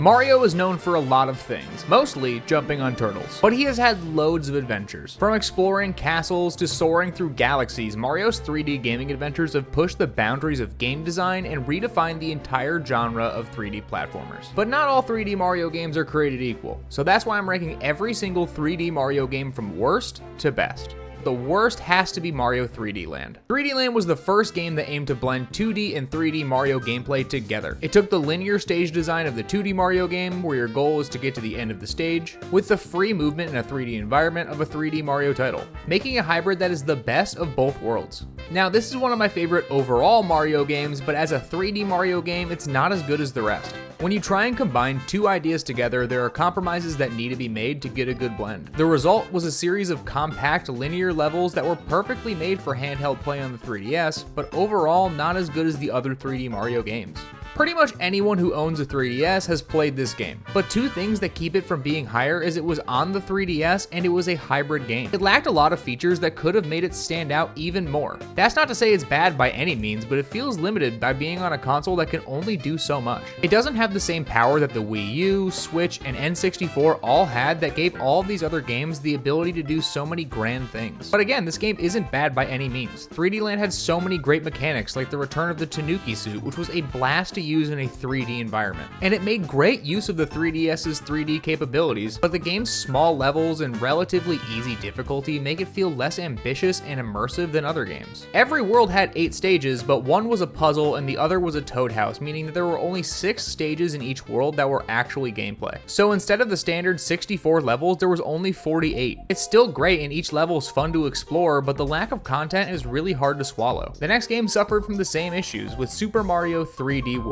Mario is known for a lot of things, mostly jumping on turtles, but he has had loads of adventures. From exploring castles to soaring through galaxies, Mario's 3D gaming adventures have pushed the boundaries of game design and redefined the entire genre of 3D platformers. But not all 3D Mario games are created equal, so that's why I'm ranking every single 3D Mario game from worst to best. The worst has to be Mario 3D Land. 3D Land was the first game that aimed to blend 2D and 3D Mario gameplay together. It took the linear stage design of the 2D Mario game, where your goal is to get to the end of the stage, with the free movement in a 3D environment of a 3D Mario title, making a hybrid that is the best of both worlds. Now, this is one of my favorite overall Mario games, but as a 3D Mario game, it's not as good as the rest. When you try and combine two ideas together, there are compromises that need to be made to get a good blend. The result was a series of compact linear levels that were perfectly made for handheld play on the 3DS, but overall not as good as the other 3D Mario games. Pretty much anyone who owns a 3DS has played this game, but two things that keep it from being higher is it was on the 3DS and it was a hybrid game. It lacked a lot of features that could have made it stand out even more. That's not to say it's bad by any means, but it feels limited by being on a console that can only do so much. It doesn't have the same power that the Wii U, Switch, and N64 all had that gave all of these other games the ability to do so many grand things. But again, this game isn't bad by any means. 3D Land had so many great mechanics, like the return of the Tanuki suit, which was a blast to use in a 3D environment. And it made great use of the 3DS's 3D capabilities, but the game's small levels and relatively easy difficulty make it feel less ambitious and immersive than other games. Every world had 8 stages, but one was a puzzle and the other was a toad house, meaning that there were only 6 stages in each world that were actually gameplay. So instead of the standard 64 levels, there was only 48. It's still great and each level is fun to explore, but the lack of content is really hard to swallow. The next game suffered from the same issues with Super Mario 3D World.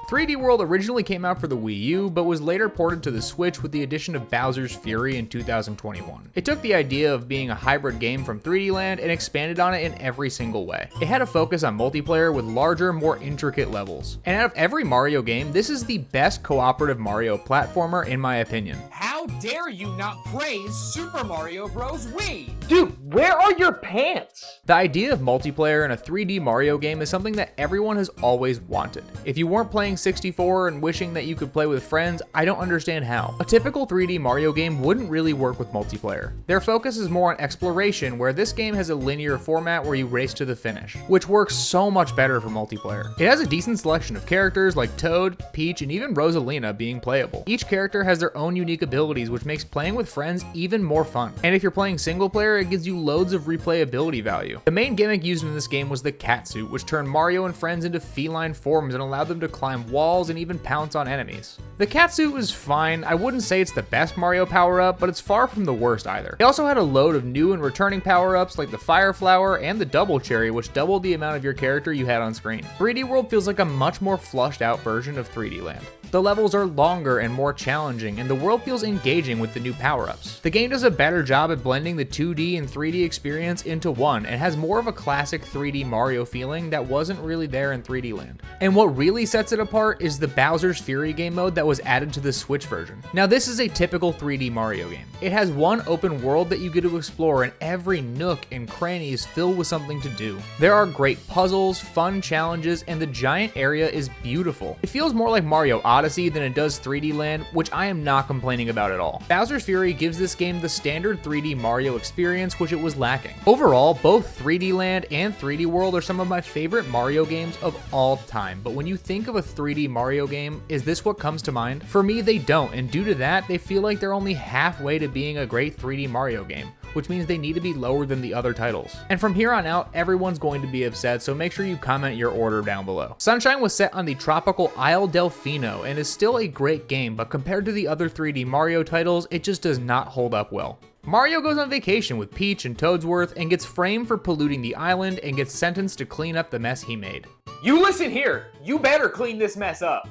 3D World originally came out for the Wii U, but was later ported to the Switch with the addition of Bowser's Fury in 2021. It took the idea of being a hybrid game from 3D Land and expanded on it in every single way. It had a focus on multiplayer with larger, more intricate levels. And out of every Mario game, this is the best cooperative Mario platformer in my opinion. How dare you not praise Super Mario Bros. Wii? Dude, where are your pants? The idea of multiplayer in a 3D Mario game is something that everyone has always wanted. If you weren't playing 64 and wishing that you could play with friends, I don't understand how. A typical 3D Mario game wouldn't really work with multiplayer. Their focus is more on exploration, where this game has a linear format where you race to the finish, which works so much better for multiplayer. It has a decent selection of characters like Toad, Peach, and even Rosalina being playable. Each character has their own unique abilities, which makes playing with friends even more fun. And if you're playing single player, it gives you loads of replayability value. The main gimmick used in this game was the cat suit, which turned Mario and friends into feline forms and allowed them to climb walls and even pounce on enemies. The catsuit was fine. I wouldn't say it's the best Mario power-up, but it's far from the worst either. They also had a load of new and returning power-ups like the Fire Flower and the Double Cherry, which doubled the amount of your character you had on screen. 3D World feels like a much more flushed out version of 3D Land. The levels are longer and more challenging, and the world feels engaging with the new power-ups. The game does a better job at blending the 2D and 3D experience into one, and has more of a classic 3D Mario feeling that wasn't really there in 3D Land. And what really sets it apart is the Bowser's Fury game mode that was added to the Switch version. Now, this is a typical 3D Mario game. It has one open world that you get to explore, and every nook and cranny is filled with something to do. There are great puzzles, fun challenges, and the giant area is beautiful. It feels more like Mario Odyssey than it does 3D Land, which I am not complaining about at all. Bowser's Fury gives this game the standard 3D Mario experience, which it was lacking. Overall, both 3D Land and 3D World are some of my favorite Mario games of all time, but when you think of a 3D Mario game, is this what comes to mind? For me, they don't, and due to that, they feel like they're only halfway to being a great 3D Mario game, which means they need to be lower than the other titles. And from here on out, everyone's going to be upset, so make sure you comment your order down below. Sunshine was set on the tropical Isle Delfino and is still a great game, but compared to the other 3D Mario titles, it just does not hold up well. Mario goes on vacation with Peach and Toadsworth and gets framed for polluting the island and gets sentenced to clean up the mess he made. You listen here, you better clean this mess up.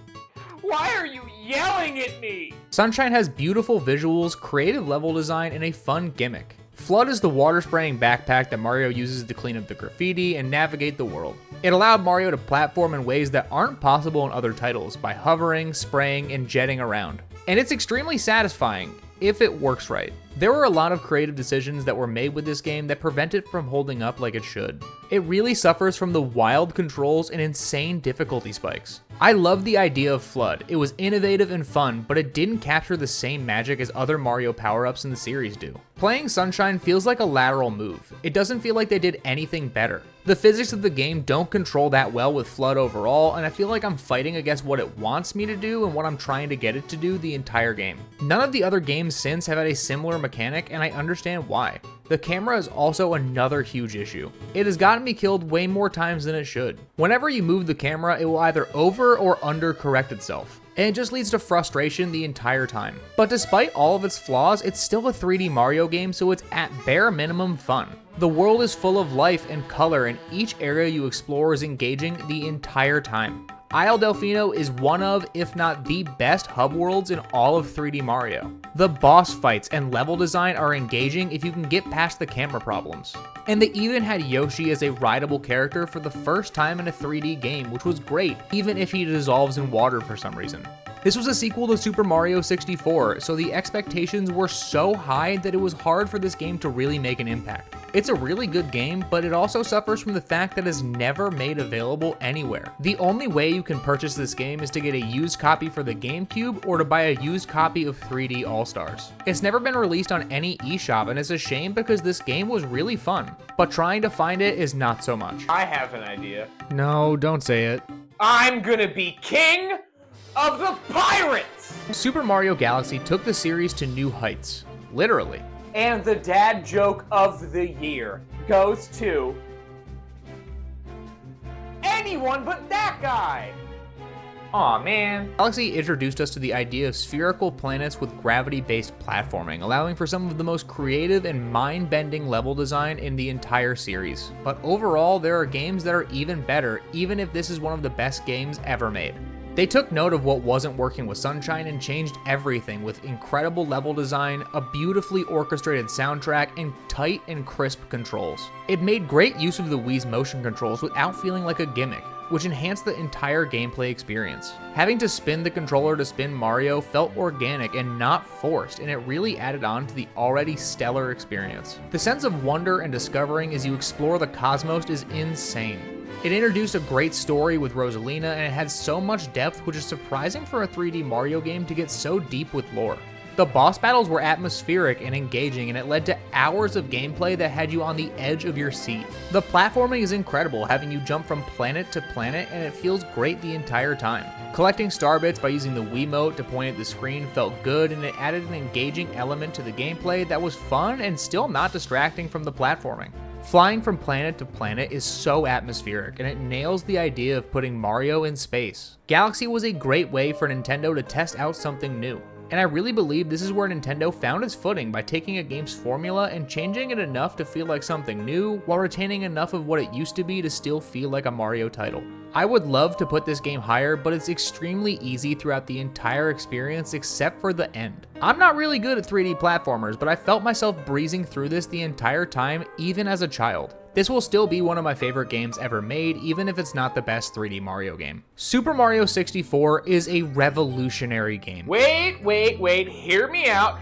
Why are you yelling at me? Sunshine has beautiful visuals, creative level design, and a fun gimmick. Flood is the water spraying backpack that Mario uses to clean up the graffiti and navigate the world. It allowed Mario to platform in ways that aren't possible in other titles by hovering, spraying, and jetting around. And it's extremely satisfying if it works right. There were a lot of creative decisions that were made with this game that prevent it from holding up like it should. It really suffers from the wild controls and insane difficulty spikes. I love the idea of Flood. It was innovative and fun, but it didn't capture the same magic as other Mario power-ups in the series do. Playing Sunshine feels like a lateral move. It doesn't feel like they did anything better. The physics of the game don't control that well with Flood overall, and I feel like I'm fighting against what it wants me to do and what I'm trying to get it to do the entire game. None of the other games since have had a similar mechanic, and I understand why. The camera is also another huge issue. It has gotten me killed way more times than it should. Whenever you move the camera, it will either over or under correct itself, and it just leads to frustration the entire time. But despite all of its flaws, it's still a 3D Mario game, so it's at bare minimum fun. The world is full of life and color, and each area you explore is engaging the entire time. Isle Delfino is one of, if not the best hub worlds in all of 3D Mario. The boss fights and level design are engaging if you can get past the camera problems. And they even had Yoshi as a rideable character for the first time in a 3D game, which was great, even if he dissolves in water for some reason. This was a sequel to Super Mario 64, so the expectations were so high that it was hard for this game to really make an impact. It's a really good game, but it also suffers from the fact that it's never made available anywhere. The only way you can purchase this game is to get a used copy for the GameCube or to buy a used copy of 3D All-Stars. It's never been released on any eShop, and it's a shame because this game was really fun, but trying to find it is not so much. I have an idea. No, don't say it. I'm gonna be king of the pirates! Super Mario Galaxy took the series to new heights, literally. And the dad joke of the year goes to anyone but that guy. Aw, man. Galaxy introduced us to the idea of spherical planets with gravity-based platforming, allowing for some of the most creative and mind-bending level design in the entire series. But overall, there are games that are even better, even if this is one of the best games ever made. They took note of what wasn't working with Sunshine and changed everything with incredible level design, a beautifully orchestrated soundtrack, and tight and crisp controls. It made great use of the Wii's motion controls without feeling like a gimmick, which enhanced the entire gameplay experience. Having to spin the controller to spin Mario felt organic and not forced, and it really added on to the already stellar experience. The sense of wonder and discovering as you explore the cosmos is insane. It introduced a great story with Rosalina, and it had so much depth, which is surprising for a 3D Mario game to get so deep with lore. The boss battles were atmospheric and engaging, and it led to hours of gameplay that had you on the edge of your seat. The platforming is incredible, having you jump from planet to planet, and it feels great the entire time. Collecting star bits by using the Wiimote to point at the screen felt good, and it added an engaging element to the gameplay that was fun and still not distracting from the platforming. Flying from planet to planet is so atmospheric, and it nails the idea of putting Mario in space. Galaxy was a great way for Nintendo to test out something new, and I really believe this is where Nintendo found its footing by taking a game's formula and changing it enough to feel like something new, while retaining enough of what it used to be to still feel like a Mario title. I would love to put this game higher, but it's extremely easy throughout the entire experience except for the end. I'm not really good at 3D platformers, but I felt myself breezing through this the entire time, even as a child. This will still be one of my favorite games ever made, even if it's not the best 3D Mario game. Super Mario 64 is a revolutionary game. Wait, hear me out.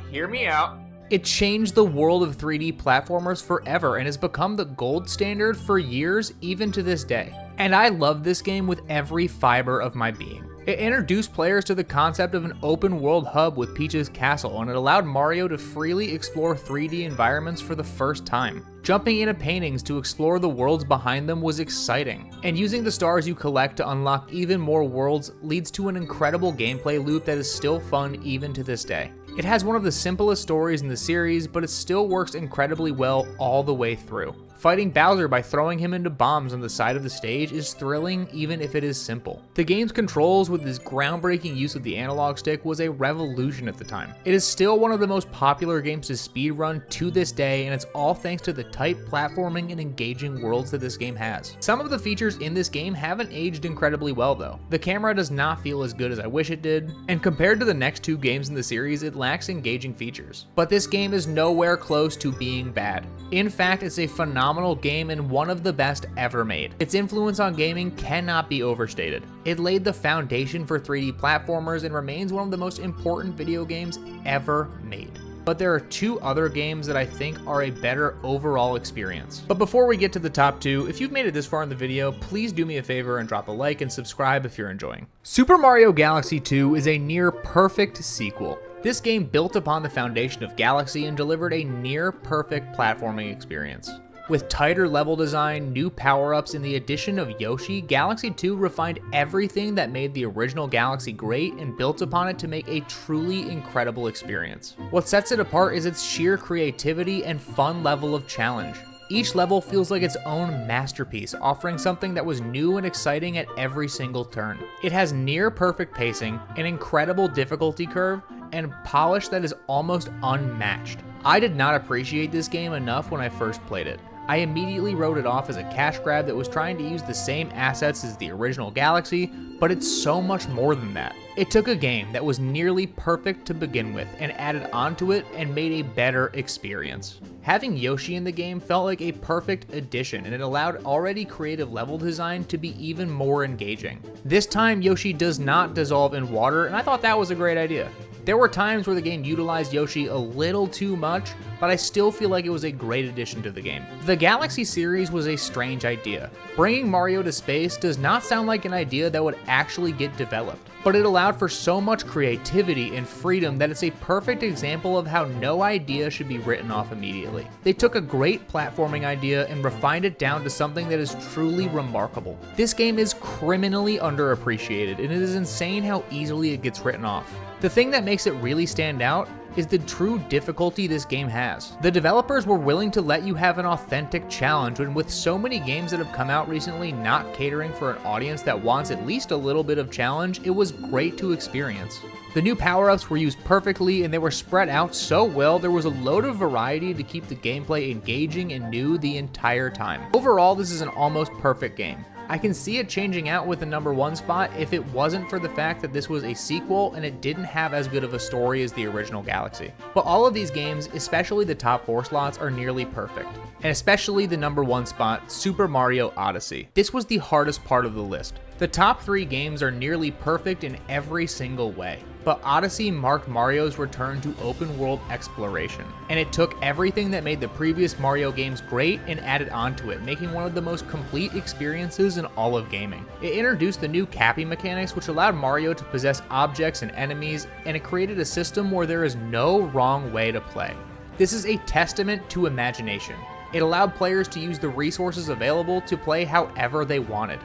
It changed the world of 3D platformers forever and has become the gold standard for years, even to this day. And I love this game with every fiber of my being. It introduced players to the concept of an open world hub with Peach's castle, and it allowed Mario to freely explore 3D environments for the first time. Jumping into paintings to explore the worlds behind them was exciting, and using the stars you collect to unlock even more worlds leads to an incredible gameplay loop that is still fun even to this day. It has one of the simplest stories in the series, but it still works incredibly well all the way through. Fighting Bowser by throwing him into bombs on the side of the stage is thrilling even if it is simple. The game's controls with its groundbreaking use of the analog stick was a revolution at the time. It is still one of the most popular games to speedrun to this day, and it's all thanks to the tight platforming and engaging worlds that this game has. Some of the features in this game haven't aged incredibly well though. The camera does not feel as good as I wish it did, and compared to the next two games in the series, it lacks engaging features. But this game is nowhere close to being bad. In fact, it's a phenomenal game and one of the best ever made. Its influence on gaming cannot be overstated. It laid the foundation for 3D platformers and remains one of the most important video games ever made. but there are 2 other games that I think are a better overall experience. But before we get to the top 2, if you've made it this far in the video, please do me a favor and drop a like and subscribe if you're enjoying. Super Mario Galaxy 2 is a near perfect sequel. This game built upon the foundation of Galaxy and delivered a near perfect platforming experience. With tighter level design, new power-ups, and the addition of Yoshi, Galaxy 2 refined everything that made the original Galaxy great and built upon it to make a truly incredible experience. What sets it apart is its sheer creativity and fun level of challenge. Each level feels like its own masterpiece, offering something that was new and exciting at every single turn. It has near perfect pacing, an incredible difficulty curve, and polish that is almost unmatched. I did not appreciate this game enough when I first played it. I immediately wrote it off as a cash grab that was trying to use the same assets as the original Galaxy, but it's so much more than that. It took a game that was nearly perfect to begin with and added onto it and made a better experience. Having Yoshi in the game felt like a perfect addition, and it allowed already creative level design to be even more engaging. This time, Yoshi does not dissolve in water, and I thought that was a great idea. There were times where the game utilized Yoshi a little too much, but I still feel like it was a great addition to the game. The Galaxy series was a strange idea. Bringing Mario to space does not sound like an idea that would actually get developed, but it allowed for so much creativity and freedom that it's a perfect example of how no idea should be written off immediately. They took a great platforming idea and refined it down to something that is truly remarkable. This game is criminally underappreciated, and it is insane how easily it gets written off. The thing that makes it really stand out is the true difficulty this game has. The developers were willing to let you have an authentic challenge, and with so many games that have come out recently not catering for an audience that wants at least a little bit of challenge, it was great to experience. The new power-ups were used perfectly, and they were spread out so well there was a load of variety to keep the gameplay engaging and new the entire time. Overall, this is an almost perfect game. I can see it changing out with the #1 spot if it wasn't for the fact that this was a sequel and it didn't have as good of a story as the original Galaxy. But all of these games, especially the top 4 slots, are nearly perfect. And especially the #1 spot, Super Mario Odyssey. This was the hardest part of the list. The top 3 games are nearly perfect in every single way, but Odyssey marked Mario's return to open world exploration, and it took everything that made the previous Mario games great and added onto it, making one of the most complete experiences in all of gaming. It introduced the new capping mechanics, which allowed Mario to possess objects and enemies, and it created a system where there is no wrong way to play. This is a testament to imagination. It allowed players to use the resources available to play however they wanted.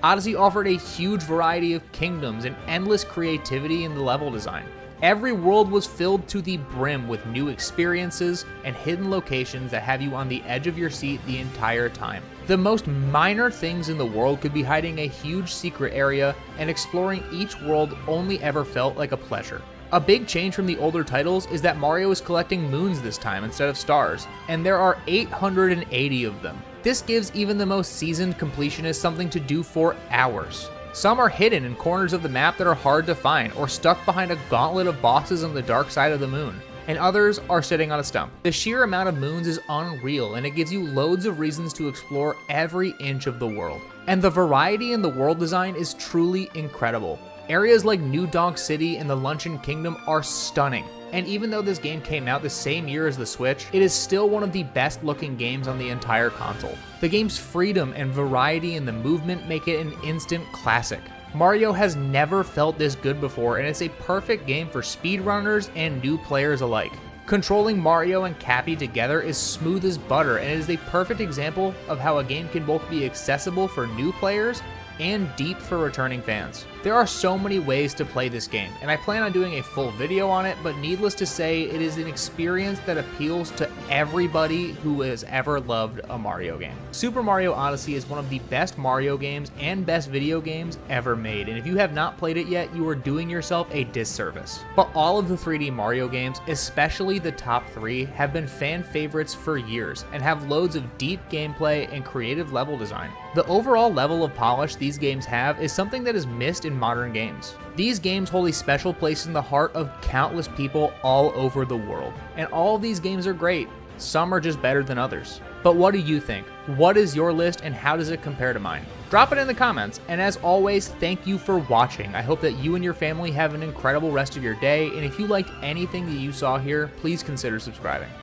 Odyssey offered a huge variety of kingdoms and endless creativity in the level design. Every world was filled to the brim with new experiences and hidden locations that have you on the edge of your seat the entire time. The most minor things in the world could be hiding a huge secret area, and exploring each world only ever felt like a pleasure. A big change from the older titles is that Mario is collecting moons this time instead of stars, and there are 880 of them. This gives even the most seasoned completionists something to do for hours. Some are hidden in corners of the map that are hard to find, or stuck behind a gauntlet of bosses on the dark side of the moon, and others are sitting on a stump. The sheer amount of moons is unreal, and it gives you loads of reasons to explore every inch of the world. And the variety in the world design is truly incredible. Areas like New Donk City and the Luncheon Kingdom are stunning. And even though this game came out the same year as the Switch, it is still one of the best looking games on the entire console. The game's freedom and variety in the movement make it an instant classic. Mario has never felt this good before, and it's a perfect game for speedrunners and new players alike. Controlling Mario and Cappy together is smooth as butter, and it is a perfect example of how a game can both be accessible for new players and deep for returning fans. There are so many ways to play this game, and I plan on doing a full video on it, but needless to say, it is an experience that appeals to everybody who has ever loved a Mario game. Super Mario Odyssey is one of the best Mario games and best video games ever made, and if you have not played it yet, you are doing yourself a disservice. But all of the 3D Mario games, especially the top 3, have been fan favorites for years, and have loads of deep gameplay and creative level design. The overall level of polish these games have is something that is missed in modern games. These games hold a special place in the heart of countless people all over the world, and all of these games are great. Some are just better than others. But what do you think? What is your list and how does it compare to mine? Drop it in the comments, and as always, thank you for watching. I hope that you and your family have an incredible rest of your day, and if you liked anything that you saw here, please consider subscribing.